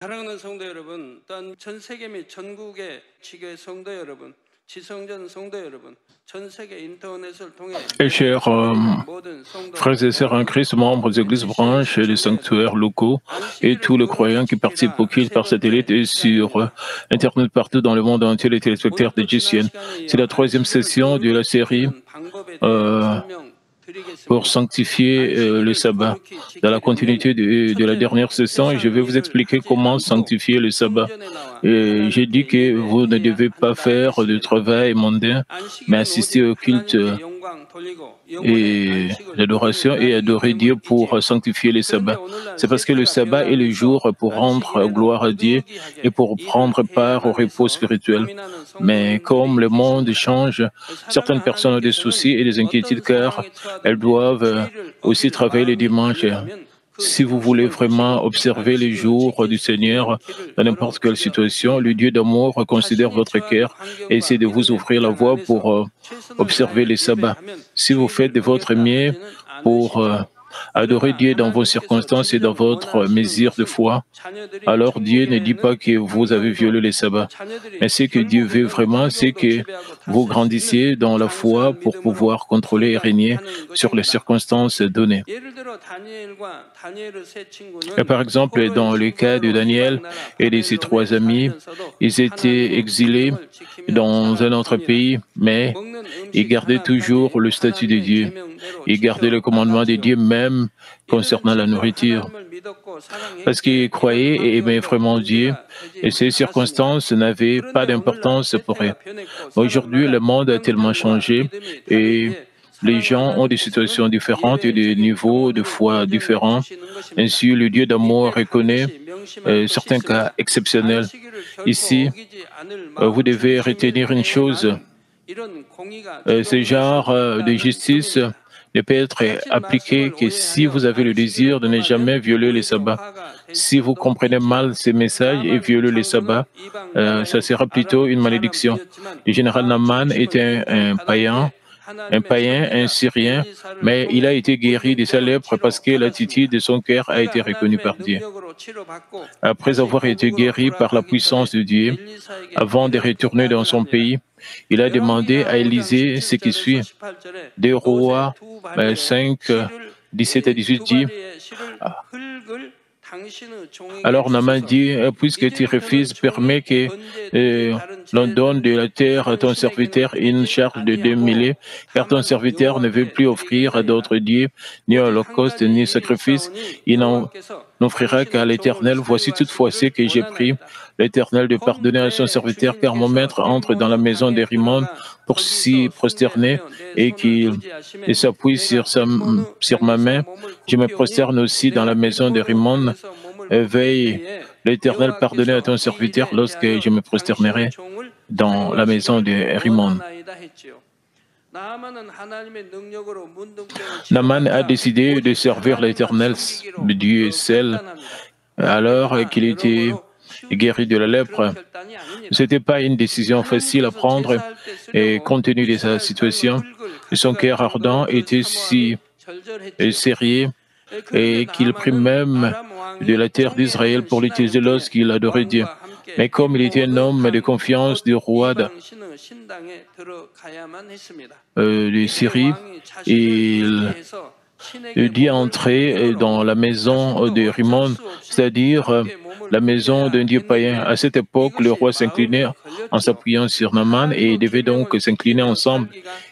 사랑하는 성도 여러분, 또한 전 세계 및 전국의 지교회 성도 여러분, 지성전 성도 여러분, 전 세계 인터넷을 통해 Et chers 모든 성도 frères et sœurs en Christ, membres des églises branches, des sanctuaires locaux et tous les croyants qui participent au culte par satellite et sur Internet partout dans le monde entier, les téléspectateurs de GCN. C'est la troisième session de la série euh, pour sanctifier le sabbat. Dans la continuité de la dernière session, je vais vous expliquer comment sanctifier le sabbat. Et j'ai dit que vous ne devez pas faire de travail mondain, mais assister au culte et l'adoration et adorer Dieu pour sanctifier le sabbat. C'est parce que le sabbat est le jour pour rendre gloire à Dieu et pour prendre part au repos spirituel. Mais comme le monde change, certaines personnes ont des soucis et des inquiétudes car elles doivent aussi travailler le dimanche. Si vous voulez vraiment observer les jours du Seigneur dans n'importe quelle situation, le Dieu d'amour considère votre cœur et essaie de vous ouvrir la voie pour observer les sabbats. Si vous faites de votre mieux pour adorer Dieu dans vos circonstances et dans votre mesure de foi, alors Dieu ne dit pas que vous avez violé les sabbats. Mais ce que Dieu veut vraiment, c'est que vous grandissiez dans la foi pour pouvoir contrôler et régner sur les circonstances données. Et par exemple, dans le cas de Daniel et de ses trois amis, ils étaient exilés dans un autre pays, mais ils gardaient toujours le statut de Dieu. Ils gardaient le commandement de Dieu même concernant la nourriture. Parce qu'ils croyaient et aimaient vraiment Dieu, et ces circonstances n'avaient pas d'importance pour eux. Aujourd'hui, le monde a tellement changé et les gens ont des situations différentes et des niveaux de foi différents. Ainsi, le Dieu d'amour reconnaît certains cas exceptionnels. Ici, vous devez retenir une chose. Ce genre de justice ne peut être appliqué que si vous avez le désir de ne jamais violer les sabbats. Si vous comprenez mal ces messages et violez les sabbats, ça sera plutôt une malédiction. Le général Naaman était un païen, un Syrien, mais il a été guéri de sa lèpre parce que l'attitude de son cœur a été reconnue par Dieu. Après avoir été guéri par la puissance de Dieu, avant de retourner dans son pays, il a demandé à Élisée ce qui suit. 2 Rois 5, 17 à 18 dit, alors Naaman dit, puisque tu refuses, permets que l'on donne de la terre à ton serviteur une charge de 2 milliers, car ton serviteur ne veut plus offrir à d'autres dieux, ni holocauste, ni sacrifice. Il n'en offrira qu'à l'Éternel. Voici toutefois ce que j'ai pris, l'Éternel, de pardonner à son serviteur, car mon maître entre dans la maison de Rimon pour s'y prosterner et qu'il s'appuie sur ma main. Je me prosterne aussi dans la maison de Rimon. Veille, l'Éternel, pardonner à ton serviteur lorsque je me prosternerai dans la maison de Rimon. Naaman a décidé de servir l'Éternel, le Dieu seul, alors qu'il était guéri de la lèpre. Ce n'était pas une décision facile à prendre et compte tenu de sa situation, son cœur ardent était si sérieux et qu'il prit même de la terre d'Israël pour l'utiliser lorsqu'il adorait Dieu. Mais comme il était un homme de confiance du roi de Syrie, il dit entrer dans la maison de Rimon, c'est-à-dire la maison d'un dieu païen. À cette époque, le roi s'inclinait en s'appuyant sur Naaman et devait donc s'incliner ensemble.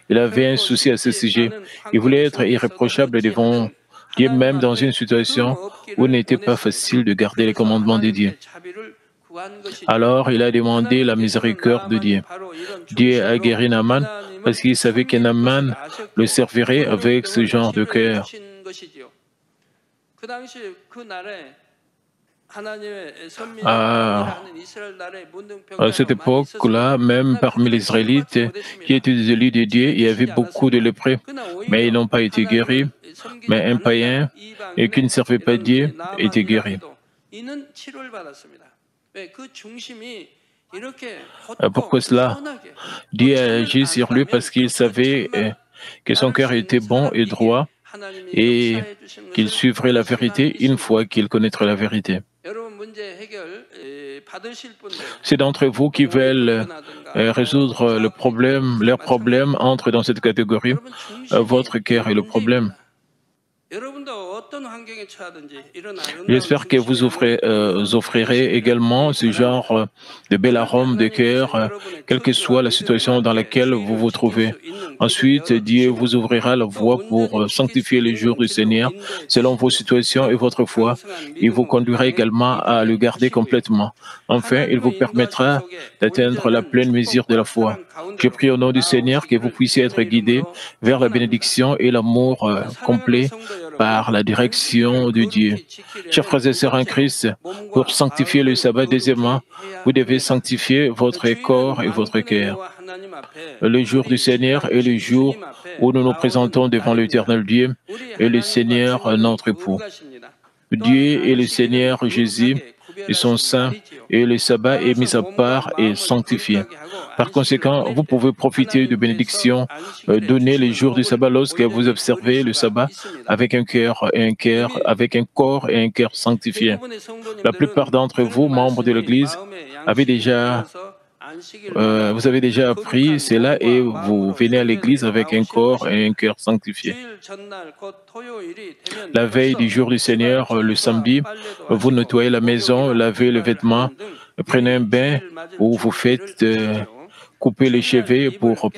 Il avait un souci à ce sujet. Il voulait être irréprochable devant Dieu, même dans une situation où il n'était pas facile de garder les commandements de Dieu. Alors, il a demandé la miséricorde de Dieu. Dieu a guéri Naaman parce qu'il savait que Naaman le servirait avec ce genre de cœur. À cette époque-là, même parmi les Israélites qui étaient des élus de Dieu, il y avait beaucoup de lépreux, mais ils n'ont pas été guéris. Mais un païen et qui ne servait pas Dieu était guéri. Pourquoi cela? Dieu a agi sur lui parce qu'il savait que son cœur était bon et droit et qu'il suivrait la vérité une fois qu'il connaîtrait la vérité. Ceux d'entre vous qui veulent résoudre leurs problèmes entrent dans cette catégorie. Votre cœur est le problème. J'espère que vous offrirez également ce genre de bel arôme de cœur, quelle que soit la situation dans laquelle vous vous trouvez. Ensuite, Dieu vous ouvrira la voie pour sanctifier les jours du Seigneur selon vos situations et votre foi. Il vous conduira également à le garder complètement. Enfin, il vous permettra d'atteindre la pleine mesure de la foi. Je prie au nom du Seigneur que vous puissiez être guidés vers la bénédiction et l'amour complet par la direction de Dieu. Chers frères et sœurs en Christ, pour sanctifier le sabbat, deuxièmement, vous devez sanctifier votre corps et votre cœur. Le jour du Seigneur est le jour où nous nous présentons devant l'Éternel Dieu et le Seigneur notre époux. Dieu et le Seigneur Jésus, ils sont saints et le sabbat est mis à part et sanctifié. Par conséquent, vous pouvez profiter de bénédictions données les jours du sabbat lorsque vous observez le sabbat avec un corps et un cœur sanctifiés. La plupart d'entre vous, membres de l'Église, vous avez déjà appris cela et vous venez à l'Église avec un corps et un cœur sanctifiés. La veille du jour du Seigneur, le samedi, vous nettoyez la maison, lavez les vêtements, prenez un bain où vous faites couper les cheveux pour vous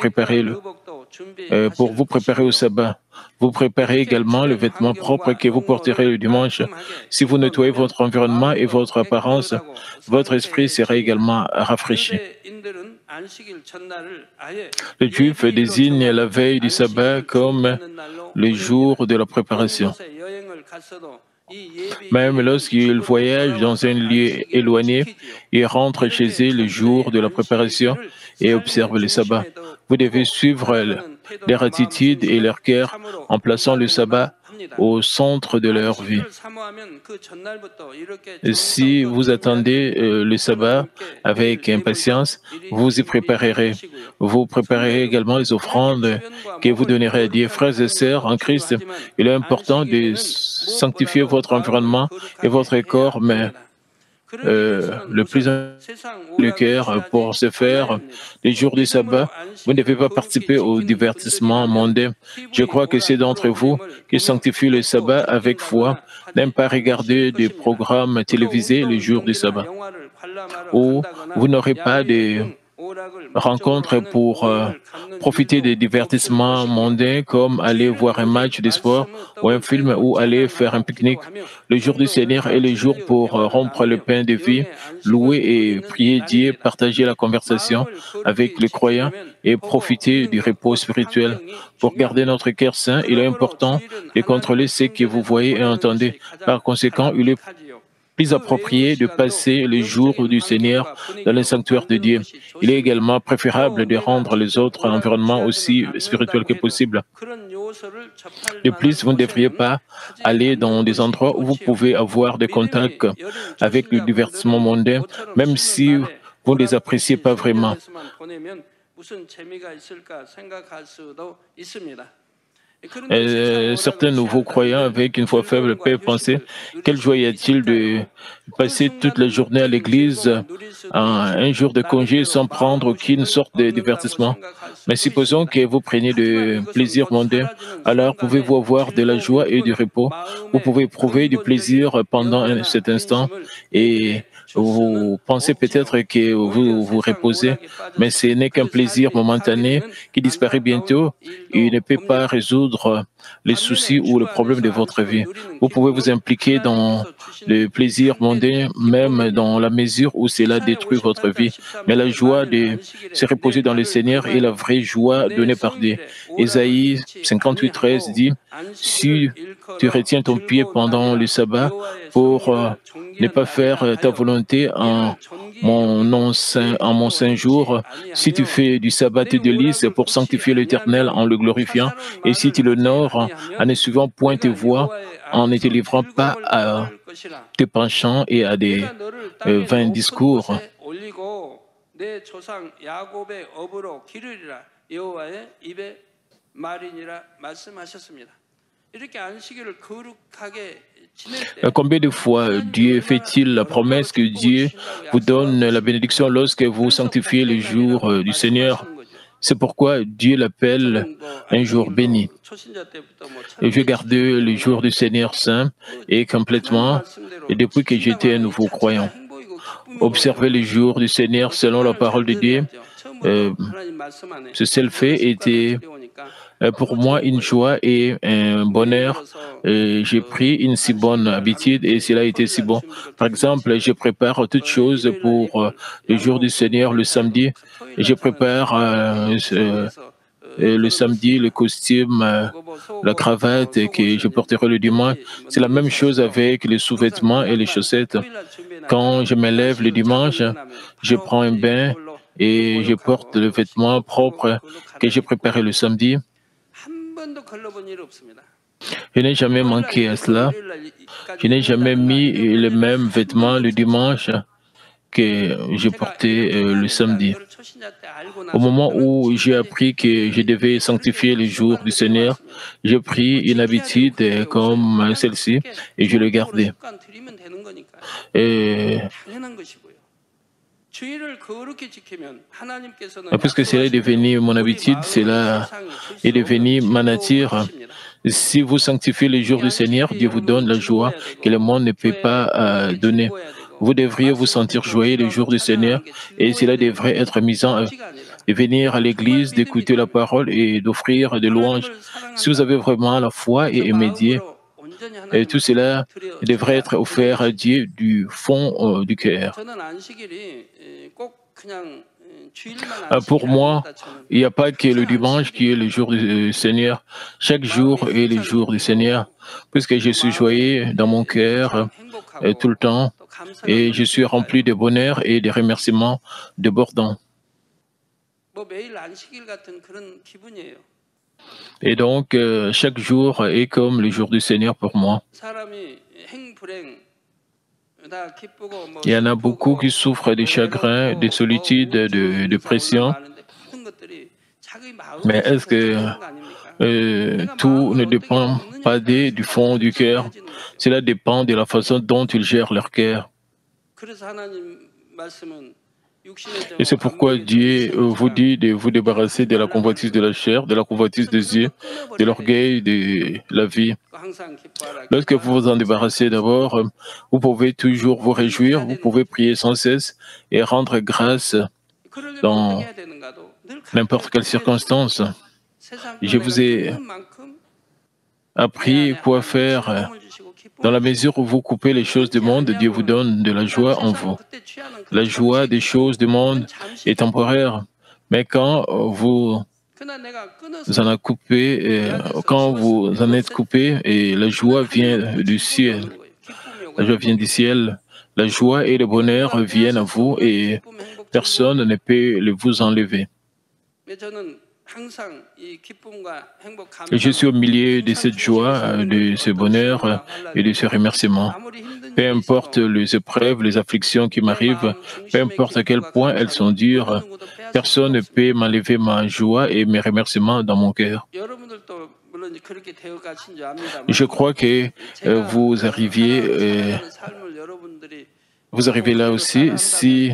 préparer au sabbat. Vous préparez également le vêtement propre que vous porterez le dimanche. Si vous nettoyez votre environnement et votre apparence, votre esprit sera également rafraîchi. Le Juif désigne la veille du sabbat comme le jour de la préparation. Même lorsqu'il voyage dans un lieu éloigné, il rentre chez eux le jour de la préparation et observe le sabbat. Vous devez suivre leur attitude et leur cœur en plaçant le sabbat au centre de leur vie. Si vous attendez le sabbat avec impatience, vous y préparerez. Vous préparerez également les offrandes que vous donnerez à Dieu. Frères et sœurs en Christ, il est important de sanctifier votre environnement et votre corps, mais le plus le cœur pour ce faire, les jours du sabbat, vous ne devez pas participer au divertissement mondain. Je crois que ceux d'entre vous qui sanctifient le sabbat avec foi n'aiment pas regarder des programmes télévisés le jour du sabbat. Ou vous n'aurez pas de rencontres pour profiter des divertissements mondains comme aller voir un match de sport ou un film ou aller faire un pique-nique. Le jour du Seigneur est le jour pour rompre le pain de vie, louer et prier Dieu, partager la conversation avec les croyants et profiter du repos spirituel. Pour garder notre cœur sain, il est important de contrôler ce que vous voyez et entendez. Par conséquent, il est plus approprié de passer les jours du Seigneur dans le sanctuaire de Dieu. Il est également préférable de rendre les autres environnements aussi spirituels que possible. De plus, vous ne devriez pas aller dans des endroits où vous pouvez avoir des contacts avec le divertissement mondain, même si vous ne les appréciez pas vraiment. Certains nouveaux croyants avec une foi faible peuvent penser quelle joie y a-t-il de passer toute la journée à l'église un jour de congé sans prendre aucune sorte de divertissement. Mais supposons que vous preniez de plaisir mondain, alors pouvez-vous avoir de la joie et du repos. Vous pouvez éprouver du plaisir pendant cet instant et vous pensez peut-être que vous vous reposez, mais ce n'est qu'un plaisir momentané qui disparaît bientôt. Il ne peut pas résoudre les soucis ou les problèmes de votre vie. Vous pouvez vous impliquer dans le plaisir mondain, même dans la mesure où cela détruit votre vie. Mais la joie de se reposer dans le Seigneur est la vraie joie donnée par Dieu. Ésaïe 58:13 dit, « Si tu retiens ton pied pendant le sabbat pour ne pas faire ta volonté en mon saint jour, si tu fais du sabbat tes délices pour sanctifier l'Éternel en le glorifiant, et si tu l'honores en ne suivant point tes voies, en ne te livrant pas à tes penchants et à des vains discours. » Combien de fois Dieu fait-il la promesse que Dieu vous donne la bénédiction lorsque vous sanctifiez le jour du Seigneur? C'est pourquoi Dieu l'appelle un jour béni. Et je gardais le jour du Seigneur saint et complètement, et depuis que j'étais un nouveau croyant. Observer le jour du Seigneur selon la parole de Dieu, ce seul fait était pour moi une joie et un bonheur. J'ai pris une si bonne habitude et cela a été si bon. Par exemple, je prépare toutes choses pour le jour du Seigneur le samedi. Je prépare le samedi le costume, la cravate que je porterai le dimanche. C'est la même chose avec les sous-vêtements et les chaussettes. Quand je me lève le dimanche, je prends un bain et je porte le vêtement propre que j'ai préparé le samedi. Je n'ai jamais manqué à cela. Je n'ai jamais mis les mêmes vêtements le dimanche que je portais le samedi. Au moment où j'ai appris que je devais sanctifier le jour du Seigneur, j'ai pris une habitude comme celle-ci et je l'ai gardée. Et puisque cela est devenu mon habitude, cela est devenu ma nature. Si vous sanctifiez le jour du Seigneur, Dieu vous donne la joie que le monde ne peut pas donner. Vous devriez vous sentir joyeux le jour du Seigneur et cela devrait être mis en œuvre. De venir à l'église, d'écouter la parole et d'offrir des louanges. Si vous avez vraiment la foi et aimer Dieu, et tout cela devrait être offert à Dieu du fond du cœur. Pour moi, il n'y a pas que le dimanche qui est le jour du Seigneur. Chaque jour est le jour du Seigneur, puisque je suis joyeux dans mon cœur tout le temps et je suis rempli de bonheur et de remerciements débordants. Et donc, chaque jour est comme le jour du Seigneur pour moi. Il y en a beaucoup qui souffrent de chagrin, de solitude, de pression. Mais est-ce que tout ne dépend pas du fond du cœur? Cela dépend de la façon dont ils gèrent leur cœur. Et c'est pourquoi Dieu vous dit de vous débarrasser de la convoitise de la chair, de la convoitise des yeux, de l'orgueil, de la vie. Lorsque vous vous en débarrassez d'abord, vous pouvez toujours vous réjouir, vous pouvez prier sans cesse et rendre grâce dans n'importe quelle circonstance. Je vous ai appris quoi faire. Dans la mesure où vous coupez les choses du monde, Dieu vous donne de la joie en vous. La joie des choses du monde est temporaire, mais quand vous en êtes coupé, et la joie vient du ciel. La joie vient du ciel. La joie et le bonheur viennent à vous et personne ne peut le vous enlever. Et je suis au milieu de cette joie, de ce bonheur et de ce remerciement. Peu importe les épreuves, les afflictions qui m'arrivent, peu importe à quel point elles sont dures, personne ne peut m'enlever ma joie et mes remerciements dans mon cœur. Je crois que vous arrivez là aussi. Si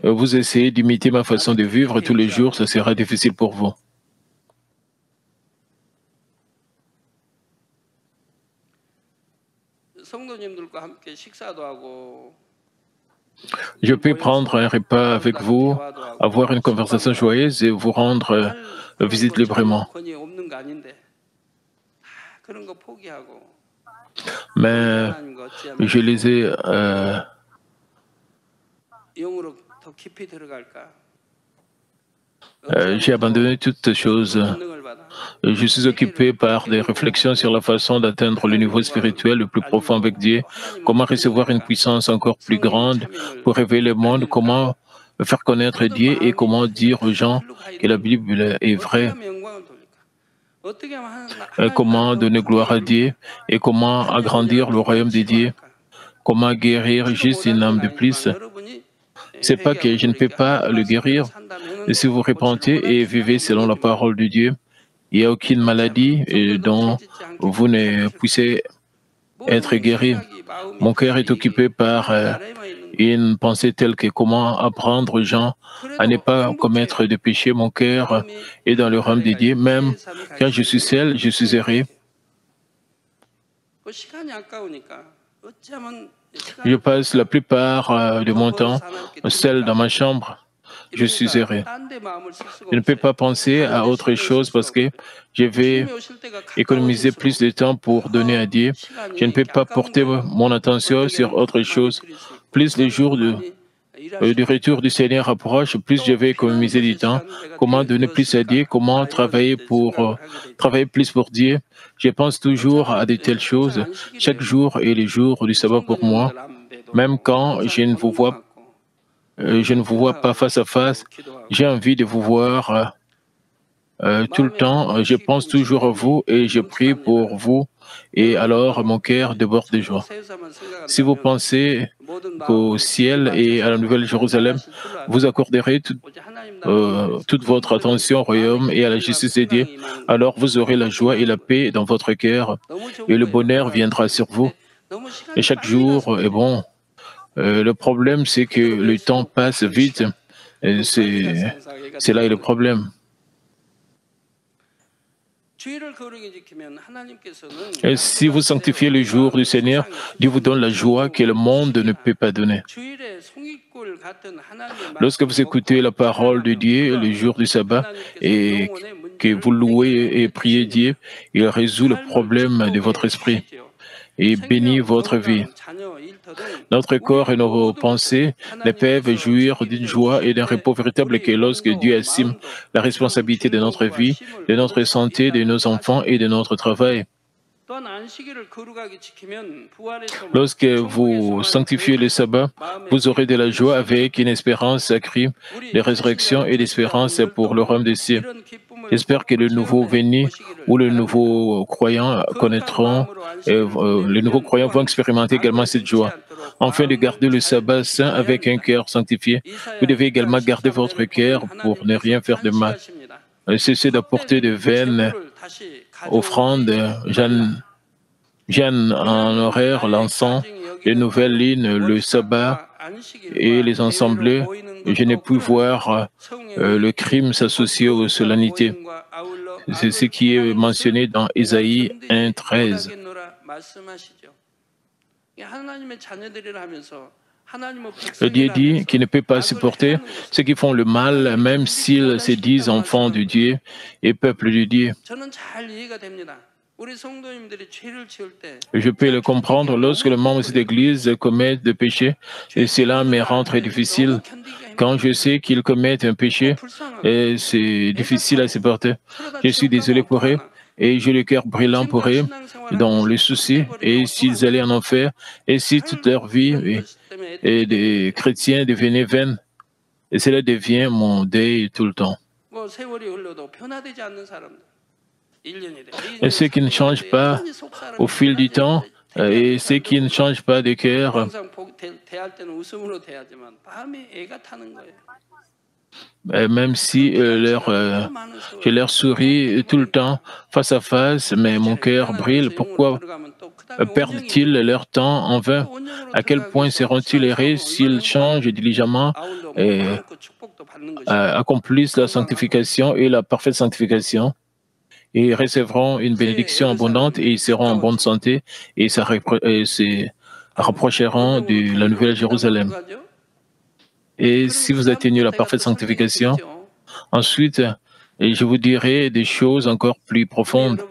vous essayez d'imiter ma façon de vivre tous les jours, ce sera difficile pour vous. Je peux prendre un repas avec vous, avoir une conversation joyeuse et vous rendre visite librement. Mais je les ai... j'ai abandonné toutes ces choses. Je suis occupé par des réflexions sur la façon d'atteindre le niveau spirituel le plus profond avec Dieu, comment recevoir une puissance encore plus grande pour révéler le monde, comment faire connaître Dieu et comment dire aux gens que la Bible est vraie, comment donner gloire à Dieu et comment agrandir le royaume de Dieu, comment guérir juste une âme de plus. Ce n'est pas que je ne peux pas le guérir. Si vous repentez et vivez selon la parole de Dieu, il n'y a aucune maladie dont vous ne puissiez être guéri. Mon cœur est occupé par une pensée telle que comment apprendre aux gens à ne pas commettre de péché. Mon cœur est dans le royaume de Dieu. Même quand je suis seul, je suis heureux. Je passe la plupart de mon temps seul dans ma chambre. Je suis heureux. Je ne peux pas penser à autre chose parce que je vais économiser plus de temps pour donner à Dieu. Je ne peux pas porter mon attention sur autre chose. Plus les jours du retour du Seigneur approchent, plus je vais économiser du temps. Comment donner plus à Dieu? Comment travailler plus pour Dieu? Je pense toujours à de telles choses. Chaque jour est le jour du sabbat pour moi. Même quand je ne vous vois pas face à face, j'ai envie de vous voir tout le temps. Je pense toujours à vous et je prie pour vous. Et alors, mon cœur déborde de joie. Si vous pensez qu'au ciel et à la Nouvelle Jérusalem, vous accorderez toute votre attention au royaume et à la justice de Dieu, alors vous aurez la joie et la paix dans votre cœur et le bonheur viendra sur vous. Et chaque jour est bon. Le problème, c'est que le temps passe vite. C'est là le problème. Et si vous sanctifiez le jour du Seigneur, Dieu vous donne la joie que le monde ne peut pas donner. Lorsque vous écoutez la parole de Dieu le jour du sabbat et que vous louez et priez Dieu, il résout le problème de votre esprit et bénit votre vie. Notre corps et nos pensées ne peuvent jouir d'une joie et d'un repos véritable que lorsque Dieu assume la responsabilité de notre vie, de notre santé, de nos enfants et de notre travail. Lorsque vous sanctifiez le sabbat, vous aurez de la joie avec une espérance sacrée de résurrection et d'espérance pour le royaume des cieux. J'espère que le nouveau venu ou le nouveau croyant connaîtront, les nouveaux croyants vont expérimenter également cette joie. Afin de garder le sabbat saint avec un cœur sanctifié, vous devez également garder votre cœur pour ne rien faire de mal. Cessez d'apporter de vaines offrandes. Jeûne en horaire, l'encens, les nouvelles lignes, le sabbat et les assemblées. Je n'ai pu voir le crime s'associer aux solennités. C'est ce qui est mentionné dans Ésaïe 1:13. Dieu dit qu'il ne peut pas supporter ceux qui font le mal, même s'ils se disent enfants de Dieu et peuple de Dieu. Je peux le comprendre lorsque les membres de cette Église commettent des péchés, et cela me rend très difficile. Quand je sais qu'ils commettent un péché, et c'est difficile à supporter. Je suis désolé pour eux, et j'ai le cœur brûlant pour eux, dans le souci, et s'ils allaient en enfer, et si toute leur vie et des chrétiens devenaient vaines, et cela devient mon deuil tout le temps. Et ceux qui ne changent pas au fil du temps, et ceux qui ne changent pas de cœur, même si je leur souris tout le temps face à face, mais mon cœur brûle, pourquoi perdent-ils leur temps en vain? À quel point seront-ils heureux s'ils changent diligemment et accomplissent la sanctification et la parfaite sanctification? Et ils recevront une bénédiction abondante et ils seront en bonne santé et se rapprocheront de la Nouvelle Jérusalem. Et si vous atteignez la parfaite sanctification, ensuite, je vous dirai des choses encore plus profondes.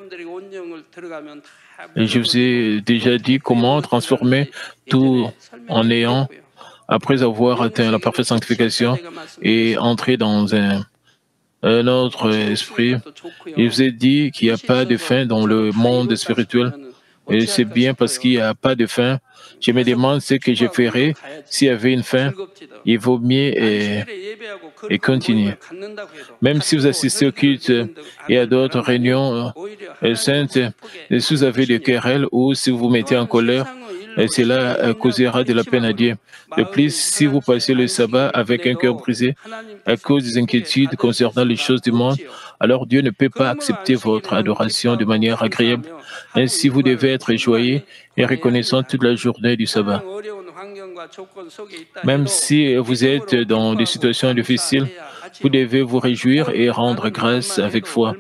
Et je vous ai déjà dit comment transformer tout en néant après avoir atteint la parfaite sanctification et entrer dans un autre esprit. Il vous a dit qu'il n'y a pas de fin dans le monde spirituel. Et c'est bien parce qu'il n'y a pas de fin. Je me demande ce que je ferais s'il y avait une fin. Il vaut mieux et continuer. Même si vous assistez au culte et à d'autres réunions saintes, si vous avez des querelles ou si vous vous mettez en colère, et cela causera de la peine à Dieu. De plus, si vous passez le sabbat avec un cœur brisé à cause des inquiétudes concernant les choses du monde, alors Dieu ne peut pas accepter votre adoration de manière agréable. Ainsi, vous devez être joyeux et reconnaissant toute la journée du sabbat. Même si vous êtes dans des situations difficiles, vous devez vous réjouir et rendre grâce avec foi.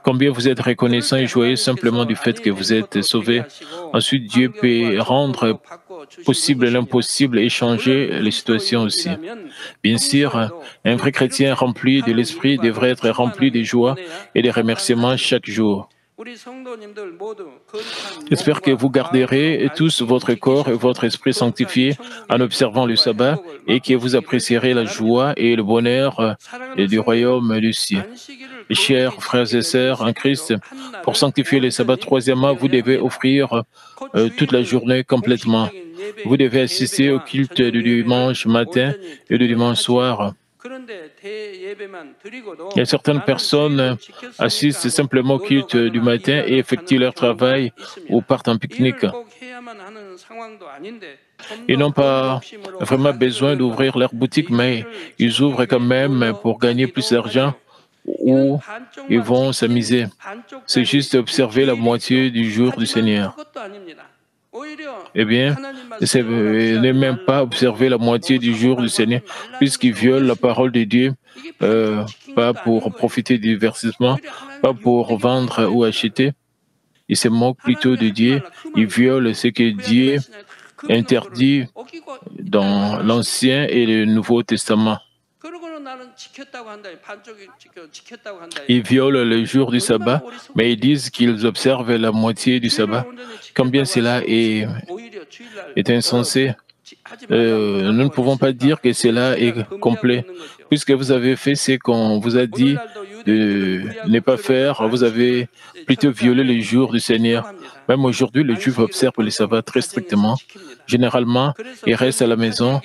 Combien vous êtes reconnaissant et joyeux simplement du fait que vous êtes sauvé. Ensuite, Dieu peut rendre possible l'impossible et changer les situations aussi. Bien sûr, un vrai chrétien rempli de l'Esprit devrait être rempli de joie et de remerciements chaque jour. J'espère que vous garderez tous votre corps et votre esprit sanctifiés en observant le sabbat et que vous apprécierez la joie et le bonheur du royaume du ciel. Chers frères et sœurs en Christ, pour sanctifier le sabbat, troisièmement, vous devez offrir toute la journée complètement. Vous devez assister au culte du dimanche matin et du dimanche soir. Il y a certaines personnes assistent simplement au culte du matin et effectuent leur travail ou partent en pique-nique. Ils n'ont pas vraiment besoin d'ouvrir leur boutique, mais ils ouvrent quand même pour gagner plus d'argent ou ils vont s'amuser. C'est juste observer la moitié du jour du Seigneur. Eh bien, ce n'est même pas observer la moitié du jour du Seigneur, puisqu'ils violent la parole de Dieu, pas pour profiter du divertissement, pas pour vendre ou acheter. Ils se moquent plutôt de Dieu, ils violent ce que Dieu interdit dans l'Ancien et le Nouveau Testament. Ils violent le jour du sabbat, mais ils disent qu'ils observent la moitié du sabbat. Combien cela est insensé. Nous ne pouvons pas dire que cela est complet. Puisque vous avez fait ce qu'on vous a dit de ne pas faire, vous avez plutôt violé le jour du Seigneur. Même aujourd'hui, les Juifs observent le sabbat très strictement. Généralement, ils restent à la maison.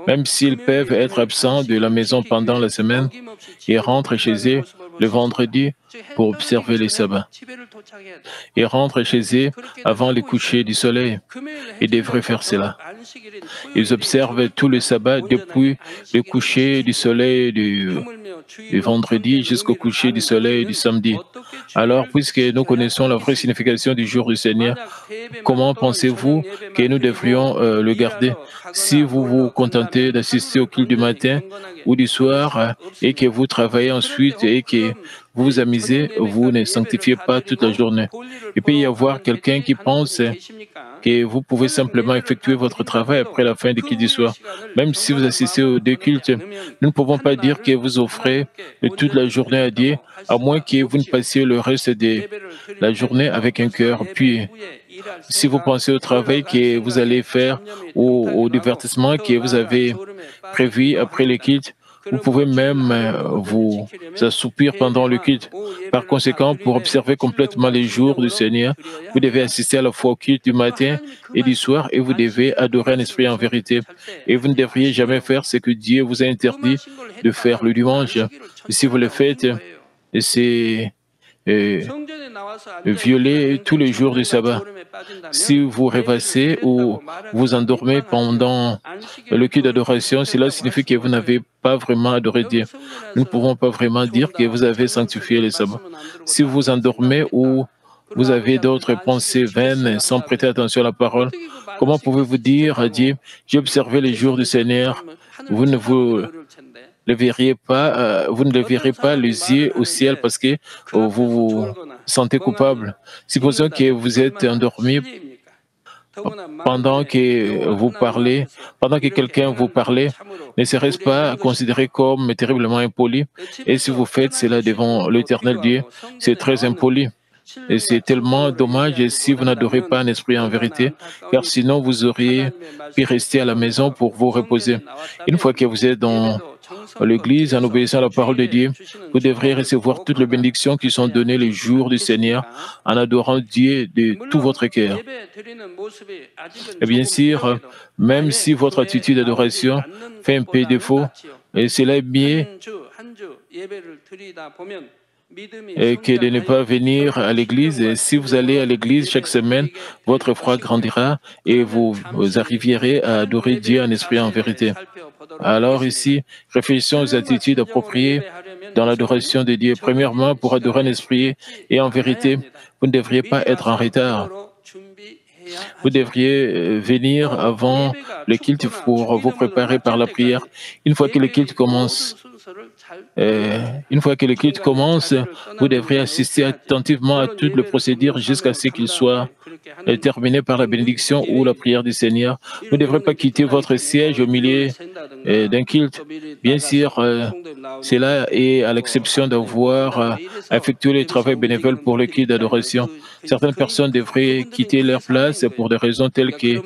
Même s'ils peuvent être absents de la maison pendant la semaine, ils rentrent chez eux le vendredi pour observer les sabbats. Ils rentrent chez eux avant le coucher du soleil. Ils devraient faire cela. Ils observent tout le sabbat depuis le coucher du soleil du vendredi jusqu'au coucher du soleil du samedi. Alors, puisque nous connaissons la vraie signification du jour du Seigneur, comment pensez-vous que nous devrions le garder? Si vous vous contentez d'assister au culte du matin ou du soir et que vous travaillez ensuite et que vous vous amusez, vous ne sanctifiez pas toute la journée. Il peut y avoir quelqu'un qui pense que vous pouvez simplement effectuer votre travail après la fin du culte du soir. Même si vous assistez aux deux cultes, nous ne pouvons pas dire que vous offrez toute la journée à Dieu, à moins que vous ne passiez le reste de la journée avec un cœur. Puis, si vous pensez au travail que vous allez faire ou au divertissement que vous avez prévu après le culte, vous pouvez même vous assoupir pendant le culte. Par conséquent, pour observer complètement les jours du Seigneur, vous devez assister à la fois au culte du matin et du soir et vous devez adorer un esprit en vérité. Et vous ne devriez jamais faire ce que Dieu vous a interdit de faire le dimanche. Et si vous le faites, c'est violer tous les jours du sabbat. Si vous rêvassez ou vous endormez pendant le culte d'adoration, cela signifie que vous n'avez pas vraiment adoré Dieu. Nous ne pouvons pas vraiment dire que vous avez sanctifié le sabbat. Si vous vous endormez ou vous avez d'autres pensées vaines sans prêter attention à la parole, comment pouvez-vous dire à Dieu, j'ai observé les jours du Seigneur, vous ne le verrez pas les yeux au ciel parce que vous vous sentez coupable. Supposons que vous êtes endormi pendant que quelqu'un vous parlait, ne serait-ce pas considéré comme terriblement impoli? Et si vous faites cela devant l'Éternel Dieu, c'est très impoli. Et c'est tellement dommage si vous n'adorez pas un esprit en vérité, car sinon vous auriez pu rester à la maison pour vous reposer. Une fois que vous êtes dans l'Église, en obéissant à la parole de Dieu, vous devrez recevoir toutes les bénédictions qui sont données le jour du Seigneur en adorant Dieu de tout votre cœur. Et bien sûr, même si votre attitude d'adoration fait un peu défaut, et cela est bien, que de ne pas venir à l'église. Et si vous allez à l'église chaque semaine, votre foi grandira et vous arriverez à adorer Dieu en esprit et en vérité. Alors ici, réfléchissons aux attitudes appropriées dans l'adoration de Dieu. Premièrement, pour adorer en esprit et en vérité, vous ne devriez pas être en retard. Vous devriez venir avant le culte pour vous préparer par la prière. Une fois que le culte commence, vous devrez assister attentivement à tout le procédure jusqu'à ce qu'il soit terminé par la bénédiction ou la prière du Seigneur. Vous ne devrez pas quitter votre siège au milieu d'un culte. Bien sûr, cela est à l'exception d'avoir effectué le travail bénévole pour le culte d'adoration. Certaines personnes devraient quitter leur place pour des raisons telles que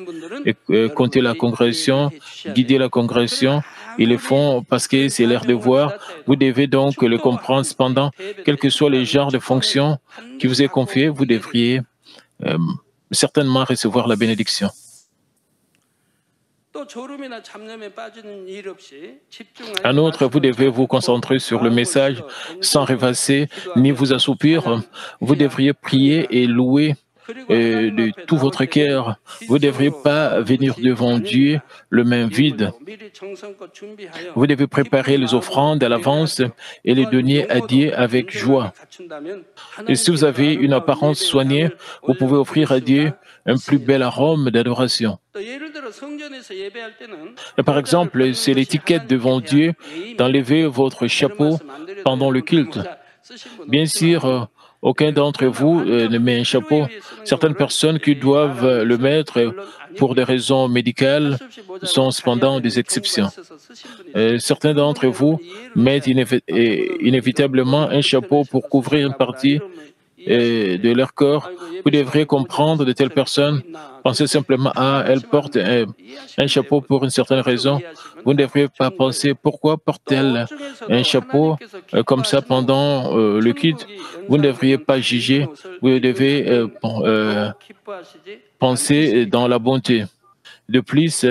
compter la congrégation, guider la congrégation. Ils le font parce que c'est leur devoir. Vous devez donc le comprendre. Cependant, quel que soit le genre de fonction qui vous est confié, vous devriez certainement recevoir la bénédiction. En outre, vous devez vous concentrer sur le message sans rêvasser ni vous assoupir. Vous devriez prier et louer de tout votre cœur. Vous ne devriez pas venir devant Dieu le main vide. Vous devez préparer les offrandes à l'avance et les donner à Dieu avec joie. Et si vous avez une apparence soignée, vous pouvez offrir à Dieu un plus bel arôme d'adoration. Par exemple, c'est l'étiquette devant Dieu d'enlever votre chapeau pendant le culte. Bien sûr, aucun d'entre vous ne met un chapeau. Certaines personnes qui doivent le mettre pour des raisons médicales sont cependant des exceptions. Certains d'entre vous mettent inévitablement un chapeau pour couvrir une partie de leur corps. Vous devriez comprendre de telles personnes. Pensez simplement à elles portent un chapeau pour une certaine raison. Vous ne devriez pas penser pourquoi portent-elles un chapeau comme ça pendant le culte. Vous ne devriez pas juger. Vous devez penser dans la bonté. De plus,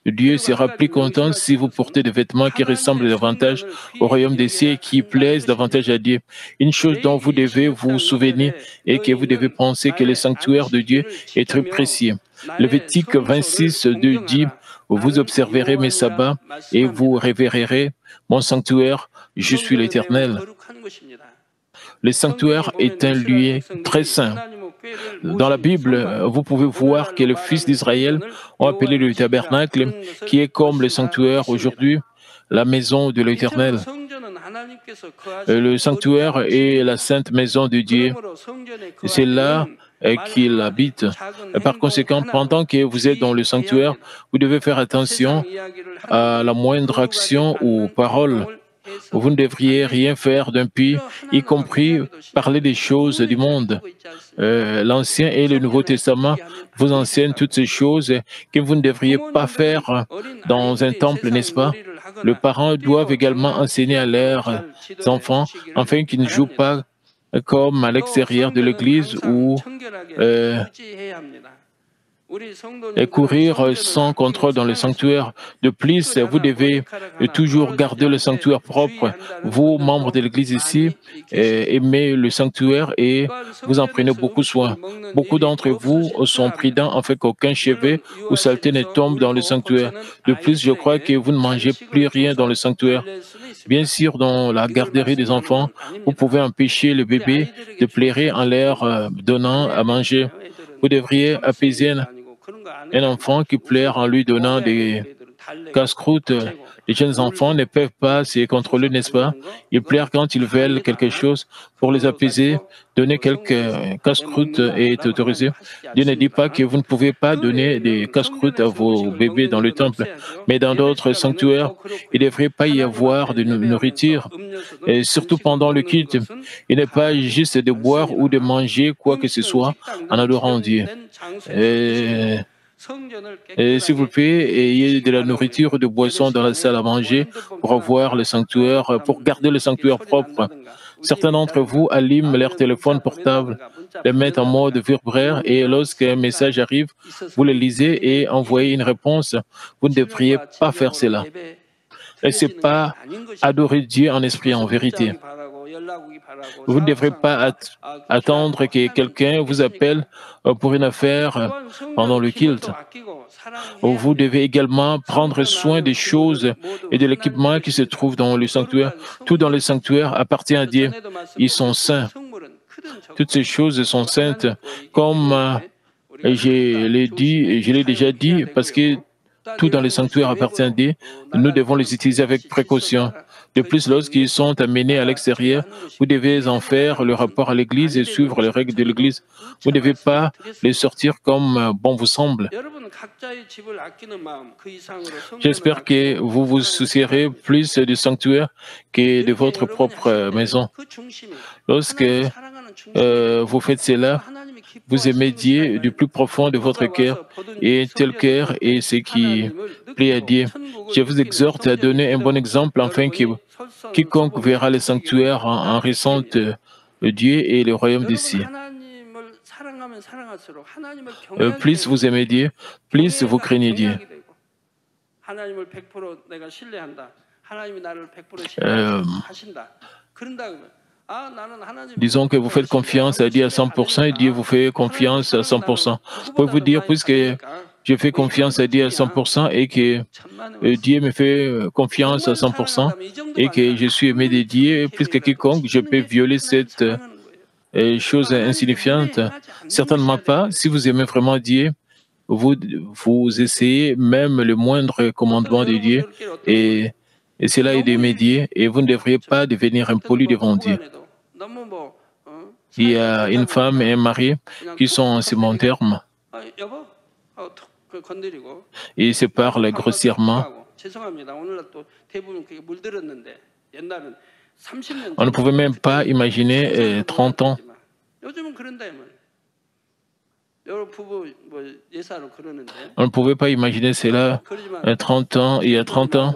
Dieu sera plus content si vous portez des vêtements qui ressemblent davantage au royaume des cieux et qui plaisent davantage à Dieu. Une chose dont vous devez vous souvenir est que vous devez penser que le sanctuaire de Dieu est très précieux. Lévitique 26:2 dit « Vous observerez mes sabbats et vous révérerez mon sanctuaire, je suis l'Éternel. » Le sanctuaire est un lieu très saint. Dans la Bible, vous pouvez voir que les fils d'Israël ont appelé le tabernacle, qui est comme le sanctuaire aujourd'hui, la maison de l'Éternel. Le sanctuaire est la sainte maison de Dieu. C'est là qu'il habite. Par conséquent, pendant que vous êtes dans le sanctuaire, vous devez faire attention à la moindre action ou parole. Vous ne devriez rien faire d'impie, y compris parler des choses du monde. L'Ancien et le Nouveau Testament vous enseignent toutes ces choses que vous ne devriez pas faire dans un temple, n'est-ce pas? Les parents doivent également enseigner à leurs enfants afin qu'ils ne jouent pas comme à l'extérieur de l'église ou courir sans contrôle dans le sanctuaire. De plus, vous devez toujours garder le sanctuaire propre. Vous, membres de l'Église ici, aimez le sanctuaire et vous en prenez beaucoup soin. Beaucoup d'entre vous sont prudents afin qu'aucun cheveu ou saleté ne tombe dans le sanctuaire. De plus, je crois que vous ne mangez plus rien dans le sanctuaire. Bien sûr, dans la garderie des enfants, vous pouvez empêcher les bébés de pleurer en leur donnant à manger. Vous devriez apaiser un enfant qui pleure en lui donnant des casse-croûtes. Les jeunes enfants ne peuvent pas se contrôler, n'est-ce pas? Ils pleurent quand ils veulent quelque chose. Pour les apaiser, donner quelques casse-croûtes est autorisé. Dieu ne dit pas que vous ne pouvez pas donner des casse-croûtes à vos bébés dans le temple, mais dans d'autres sanctuaires, il ne devrait pas y avoir de nourriture, et surtout pendant le culte. Il n'est pas juste de boire ou de manger quoi que ce soit en adorant Dieu. S'il vous plaît, ayez de la nourriture ou de boissons dans la salle à manger pour avoir le sanctuaire, pour garder le sanctuaire propre. Certains d'entre vous allument leur téléphone portable, le mettent en mode vibraire et lorsqu'un message arrive, vous le lisez et envoyez une réponse. Vous ne devriez pas faire cela. Et ce n'est pas adorer Dieu en esprit et en vérité. Vous ne devrez pas attendre que quelqu'un vous appelle pour une affaire pendant le culte. Vous devez également prendre soin des choses et de l'équipement qui se trouve dans le sanctuaire. Tout dans le sanctuaire appartient à Dieu. Ils sont saints. Toutes ces choses sont saintes. Comme je l'ai déjà dit, parce que tout dans le sanctuaire appartient à Dieu, nous devons les utiliser avec précaution. De plus, lorsqu'ils sont amenés à l'extérieur, vous devez en faire le rapport à l'Église et suivre les règles de l'Église. Vous ne devez pas les sortir comme bon vous semble. J'espère que vous vous soucierez plus du sanctuaire que de votre propre maison. Lorsque vous faites cela, vous aimez Dieu du plus profond de votre cœur, et tel cœur est ce qui plaît à Dieu. Je vous exhorte à donner un bon exemple afin que quiconque verra le sanctuaire en ressente Dieu et le royaume d'ici. Plus vous aimez Dieu, plus vous craignez Dieu. Disons que vous faites confiance à Dieu à 100% et Dieu vous fait confiance à 100%. Vous pouvez vous dire, puisque je fais confiance à Dieu à 100% et que Dieu me fait confiance à 100% et que je suis aimé de Dieu, plus que quiconque, je peux violer cette chose insignifiante. Certainement pas. Si vous aimez vraiment Dieu, vous essayez même le moindre commandement de Dieu et cela est d'aimer Dieu et vous ne devriez pas devenir impoli devant Dieu. Il y a une femme et un mari qui sont en second terme et ils se parlent grossièrement. On ne pouvait même pas imaginer 30 ans. On ne pouvait pas imaginer cela 30 ans, il y a 30 ans.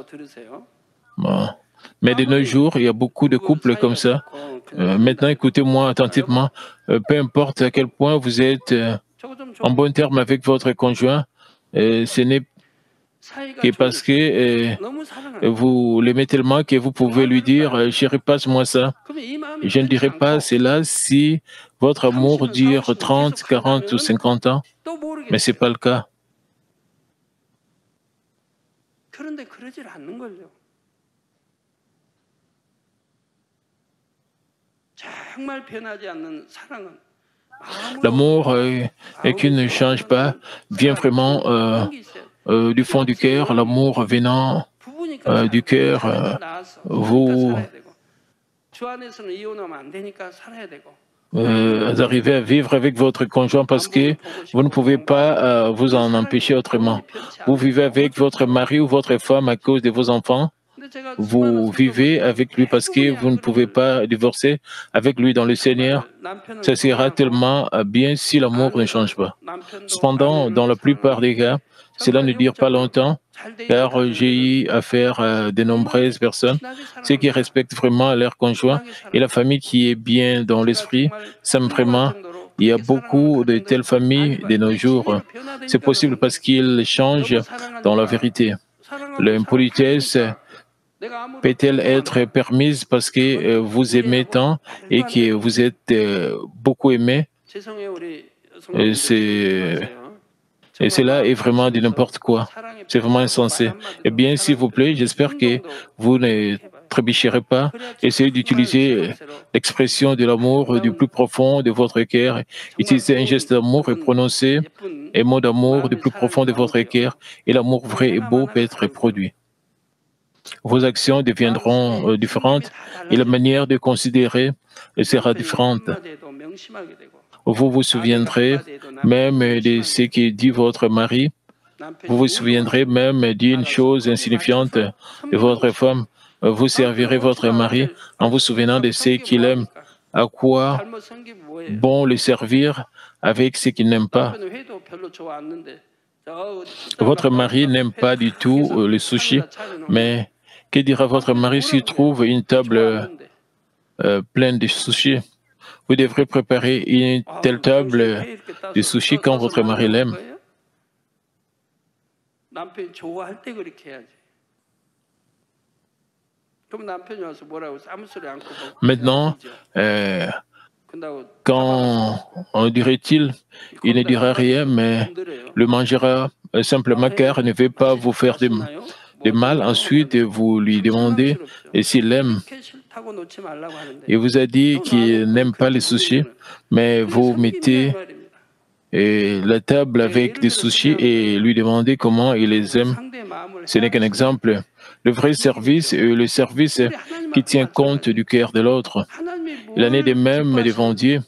Bon. Mais de nos jours, il y a beaucoup de couples comme ça. Maintenant, écoutez-moi attentivement. Peu importe à quel point vous êtes en bon terme avec votre conjoint, ce n'est que parce que vous l'aimez tellement que vous pouvez lui dire « Chérie, passe-moi ça ». Je ne dirais pas cela si votre amour dure 30, 40 ou 50 ans, mais ce n'est pas le cas. L'amour qui ne change pas vient vraiment du fond du cœur, l'amour venant du cœur. Vous arrivez à vivre avec votre conjoint parce que vous ne pouvez pas vous en empêcher autrement. Vous vivez avec votre mari ou votre femme à cause de vos enfants. Vous vivez avec lui parce que vous ne pouvez pas divorcer avec lui dans le Seigneur. Ça sera tellement bien si l'amour ne change pas. Cependant, dans la plupart des cas, cela ne dure pas longtemps, car j'ai eu affaire à de nombreuses personnes, ceux qui respectent vraiment leur conjoint et la famille qui est bien dans l'esprit, s'aiment vraiment. Il y a beaucoup de telles familles de nos jours. C'est possible parce qu'ils changent dans la vérité. L'impolitesse peut-elle être permise parce que vous aimez tant et que vous êtes beaucoup aimé? Et cela est vraiment de n'importe quoi. C'est vraiment insensé. Eh bien, s'il vous plaît, j'espère que vous ne trébucherez pas. Essayez d'utiliser l'expression de l'amour du plus profond de votre cœur. Utilisez un geste d'amour et prononcez un mot d'amour du plus profond de votre cœur. Et l'amour vrai et beau peut être produit. Vos actions deviendront différentes et la manière de considérer sera différente. Vous vous souviendrez même de ce que dit votre mari. Vous vous souviendrez même d'une chose insignifiante de votre femme. Vous servirez votre mari en vous souvenant de ce qu'il aime. À quoi bon le servir avec ce qu'il n'aime pas? Votre mari n'aime pas du tout le sushi, mais que dira votre mari s'il trouve une table pleine de sushi? Vous devrez préparer une telle table de sushi quand votre mari l'aime. Maintenant, quand on dirait-il, il ne dira rien, mais le mangera simplement car il ne veut pas vous faire de mal. Ensuite, vous lui demandez s'il aime. Il vous a dit qu'il n'aime pas les sushis, mais vous mettez la table avec des sushis et lui demandez comment il les aime. Ce n'est qu'un exemple. Le vrai service est le service qui tient compte du cœur de l'autre. Il en est de même devant Dieu.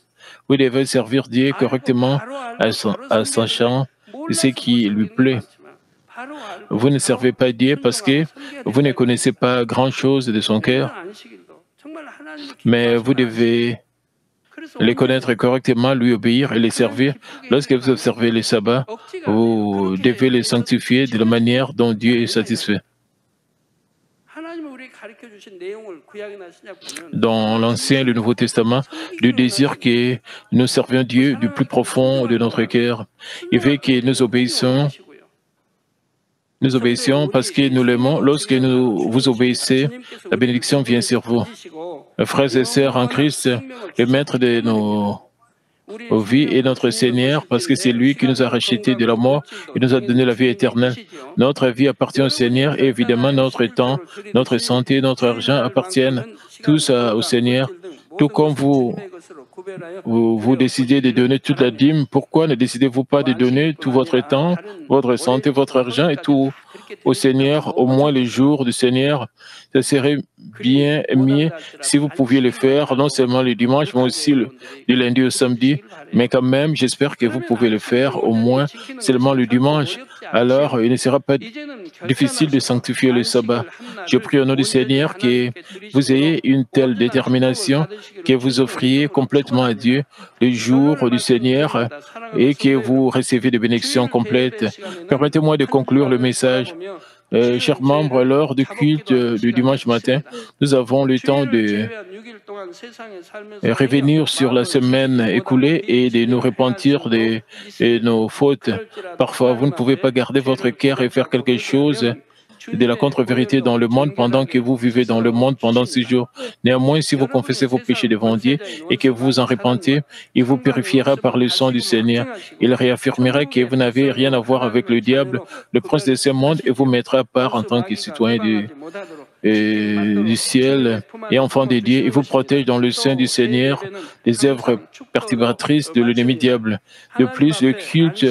Vous devez servir Dieu correctement en sachant ce qui lui plaît. Vous ne servez pas Dieu parce que vous ne connaissez pas grand-chose de son cœur, mais vous devez les connaître correctement, lui obéir et les servir. Lorsque vous observez les sabbats, vous devez les sanctifier de la manière dont Dieu est satisfait. Dans l'Ancien et le Nouveau Testament, Dieu désire que nous servions Dieu du plus profond de notre cœur. Il veut que nous obéissions parce que nous l'aimons. Lorsque vous obéissez, la bénédiction vient sur vous. Frères et sœurs en Christ, le maître de nos vies est notre Seigneur parce que c'est lui qui nous a rachetés de la mort et nous a donné la vie éternelle. Notre vie appartient au Seigneur et évidemment notre temps, notre santé, notre argent appartiennent tous au Seigneur. Tout comme vous décidez de donner toute la dîme, pourquoi ne décidez-vous pas de donner tout votre temps, votre santé, votre argent et tout au Seigneur, au moins les jours du Seigneur? Ça serait bien mieux si vous pouviez le faire, non seulement le dimanche, mais aussi du lundi au samedi. Mais quand même, j'espère que vous pouvez le faire au moins seulement le dimanche. Alors, il ne sera pas difficile de sanctifier le sabbat. Je prie au nom du Seigneur que vous ayez une telle détermination que vous offriez complètement à Dieu le jour du Seigneur et que vous recevez des bénédictions complètes. Permettez-moi de conclure le message. Chers membres, lors du culte du dimanche matin, nous avons le temps de revenir sur la semaine écoulée et de nous repentir de nos fautes. Parfois, vous ne pouvez pas garder votre cœur et faire quelque chose de la contre-vérité dans le monde pendant que vous vivez dans le monde pendant 6 jours. Néanmoins, si vous confessez vos péchés devant Dieu et que vous vous en repentez, il vous purifiera par le sang du Seigneur. Il réaffirmera que vous n'avez rien à voir avec le diable, le prince de ce monde, et vous mettra à part en tant que citoyen du ciel et enfant de Dieu. Il vous protège dans le sein du Seigneur des œuvres perturbatrices de l'ennemi diable. De plus, le culte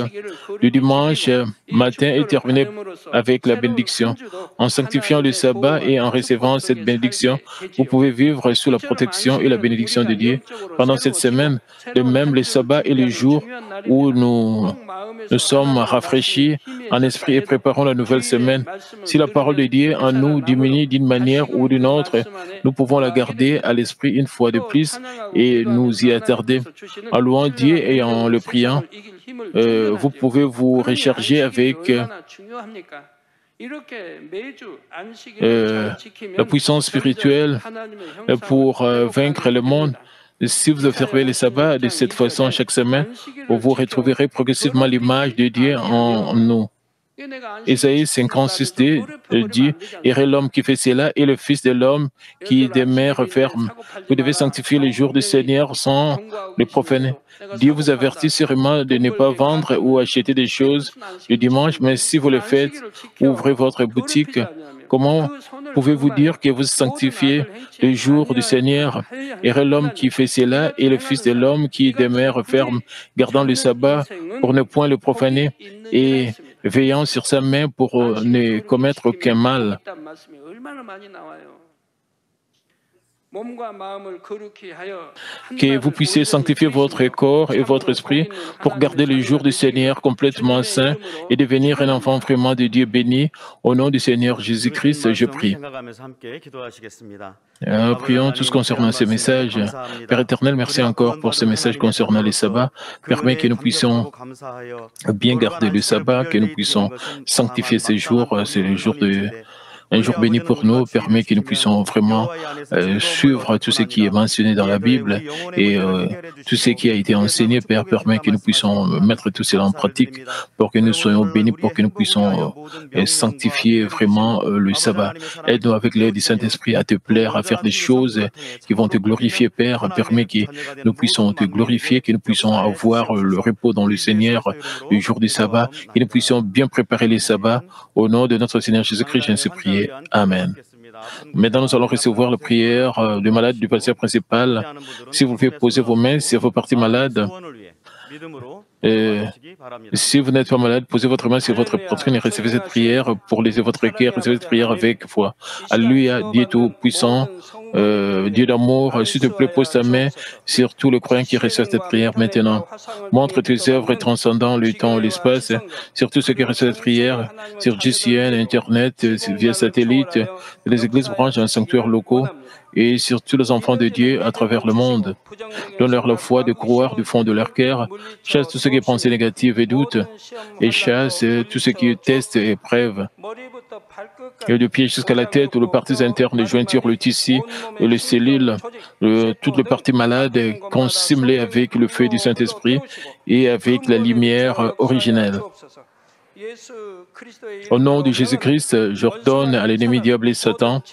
du dimanche matin est terminé avec la bénédiction. En sanctifiant le sabbat et en recevant cette bénédiction, vous pouvez vivre sous la protection et la bénédiction de Dieu. Pendant cette semaine, de même le sabbat est le jour où nous sommes rafraîchis en esprit et préparons la nouvelle semaine. Si la parole de Dieu en nous diminue d'une manière ou d'une autre, nous pouvons la garder à l'esprit une fois de plus et nous y attarder. En louant Dieu et en le priant, vous pouvez vous recharger avec la puissance spirituelle pour vaincre le monde. Si vous observez les sabbats de cette façon chaque semaine, vous retrouverez progressivement l'image de Dieu en nous. Ésaïe 56 dit, « Et l'homme qui fait cela est le Fils de l'homme qui demeure ferme. » Vous devez sanctifier les jours du Seigneur sans les profaner. Dieu vous avertit sûrement de ne pas vendre ou acheter des choses le dimanche, mais si vous le faites, ouvrez votre boutique. Comment pouvez-vous dire que vous sanctifiez le jour du Seigneur? Et l'homme qui fait cela est le Fils de l'homme qui demeure ferme, gardant le sabbat pour ne point le profaner et veillant sur sa main pour ne commettre aucun mal. Que vous puissiez sanctifier votre corps et votre esprit pour garder le jour du Seigneur complètement saint et devenir un enfant vraiment de Dieu béni. Au nom du Seigneur Jésus-Christ, je prie. Prions tous concernant ces messages. Père éternel, merci encore pour ce message concernant les sabbats. Permets que nous puissions bien garder le sabbat, que nous puissions sanctifier ces jours, c'est le jour un jour béni pour nous, permet que nous puissions vraiment suivre tout ce qui est mentionné dans la Bible et tout ce qui a été enseigné, Père, permet que nous puissions mettre tout cela en pratique pour que nous soyons bénis, pour que nous puissions sanctifier vraiment le sabbat. Aide-nous avec l'aide du Saint-Esprit à te plaire, à faire des choses qui vont te glorifier, Père. Permet que nous puissions te glorifier, que nous puissions avoir le repos dans le Seigneur le jour du sabbat, que nous puissions bien préparer les sabbats. Au nom de notre Seigneur Jésus-Christ, je ainsi prié. Amen. Maintenant, nous allons recevoir la prière du malade du pasteur principal. Si vous pouvez poser vos mains sur vos parties malades. Si vous n'êtes pas malade, posez votre main sur votre poitrine et recevez cette prière pour léser votre cœur. Recevez cette prière avec foi. Alléluia, Dieu Tout-Puissant, Dieu d'amour, s'il te plaît, pose ta main sur tout le croyant qui reçoit cette prière maintenant. Montre tes œuvres transcendant le temps et l'espace, sur tous ceux qui reçoivent cette prière, sur GCN, Internet, via satellite, les églises branches en sanctuaires locaux, et sur tous les enfants de Dieu à travers le monde. Donne-leur la foi de croire du fond de leur cœur, chasse tout ce qui est pensée négative et doute, et chasse tout ce qui est test et épreuve. Et du pied jusqu'à la tête, ou le parties internes, les jointures, le tissu, les cellules, toutes les parties malades, consume-les avec le feu du Saint-Esprit et avec la lumière originelle. Au nom de Jésus-Christ, j'ordonne à l'ennemi diable et Satan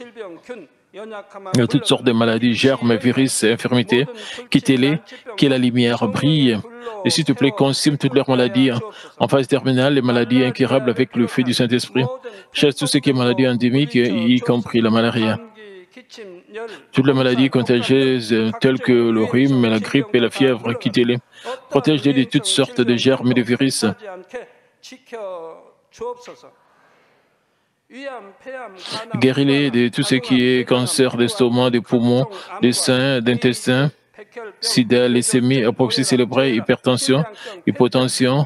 toutes sortes de maladies, germes, virus et infirmités, quittez-les, que la lumière brille. Et s'il te plaît, consume toutes leurs maladies en phase terminale, les maladies incurables avec le feu du Saint-Esprit. Chasse tout ce qui est maladie endémique, y compris la malaria. Toutes les maladies contagieuses telles que le rhume, la grippe et la fièvre, quittez-les. Protège-les de toutes sortes de germes et de virus. Guéris-les de tout ce qui est cancer d'estomac, des poumons, des seins, d'intestin, sida, leucémie, apoplexie cérébrale, hypertension, hypotension,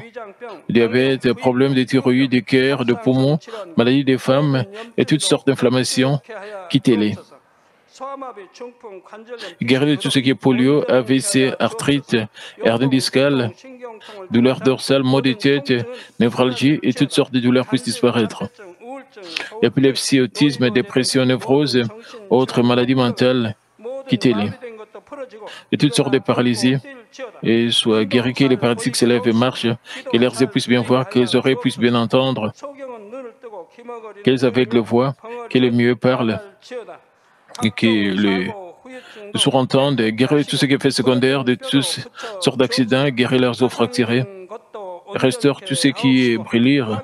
diabète, problèmes de thyroïde, de cœur, de poumons, maladies des femmes et toutes sortes d'inflammations. Quittez-les. Guéris de tout ce qui est polio, AVC, arthrite, hernie discale, douleurs dorsales, maux de tête, névralgie et toutes sortes de douleurs puissent disparaître. Épilepsie, autisme, dépression, névrose, autres maladies mentales, quittez-les. Et toutes sortes de paralysies, et soient guéris, que les paralytiques se lèvent et marchent, que leurs yeux puissent bien voir, que les oreilles puissent bien entendre, que les aveugles voient, que les muets parlent, et que les sourds entendent, guérir tout ce qui est fait secondaire de toutes sortes d'accidents, guérir leurs os fracturés, restaure tout ce qui est brûlure,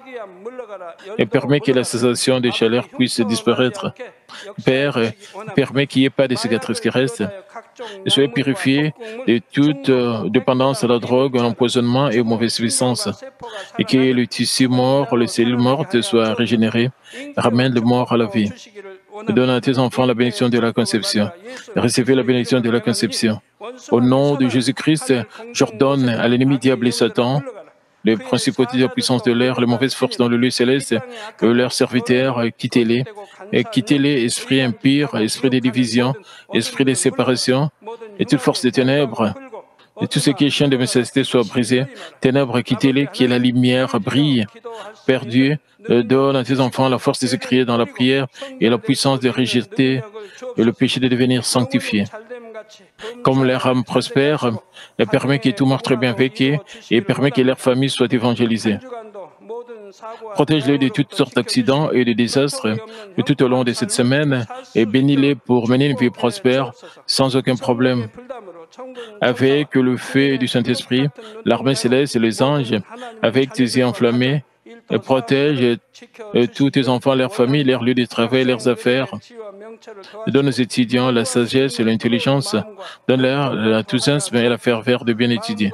et permet que la sensation de chaleur puisse disparaître. Père, permet qu'il n'y ait pas de cicatrices qui restent. Et soyez purifiés de toute dépendance à la drogue, à l'empoisonnement et aux mauvaises substances. Et que le tissu mort, les cellules mortes soient régénérées. Ramène le mort à la vie. Donne à tes enfants la bénédiction de la conception. Recevez la bénédiction de la conception. Au nom de Jésus-Christ, j'ordonne à l'ennemi diable et Satan, les principautés de la puissance de l'air, les mauvaises forces dans le lieu céleste, leurs serviteurs, quittez-les. Et quittez-les, esprit impur, esprit de division, esprit de séparation, et toute force des ténèbres. Et tout ce qui est chien de méchanceté soit brisé. Ténèbres, quittez-les, que la lumière brille. Père Dieu, donne à tes enfants la force de se crier dans la prière et la puissance de rejeter le péché de devenir sanctifié. Comme leur âme prospère, elle permet que tout marche bien avec eux et permet que leur famille soit évangélisée. Protège-les de toutes sortes d'accidents et de désastres tout au long de cette semaine et bénis-les pour mener une vie prospère sans aucun problème. Avec le feu du Saint-Esprit, l'armée céleste et les anges, avec tes yeux enflammés, protège tous tes enfants, leurs familles, leurs lieux de travail, leurs affaires. Donne aux étudiants la sagesse et l'intelligence. Donne-leur la toussance et la ferveur de bien étudier.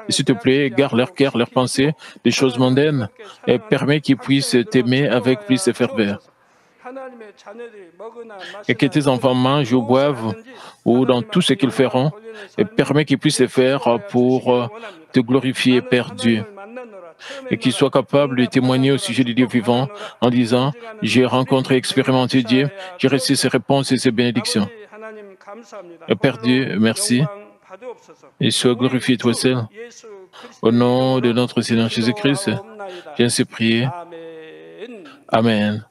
Et s'il te plaît, garde leur cœur, leurs pensées, des choses mondaines, et permets qu'ils puissent t'aimer avec plus de ferveur. Et que tes enfants mangent ou boivent, ou dans tout ce qu'ils feront, et permets qu'ils puissent le faire pour te glorifier, Père Dieu. Et qu'ils soient capables de témoigner au sujet du Dieu vivant en disant « J'ai rencontré et expérimenté Dieu, j'ai reçu ses réponses et ses bénédictions. » Père Dieu, merci. Et sois glorifié toi seul. Au nom de notre Seigneur Jésus-Christ, j'ai ainsi prié. Amen.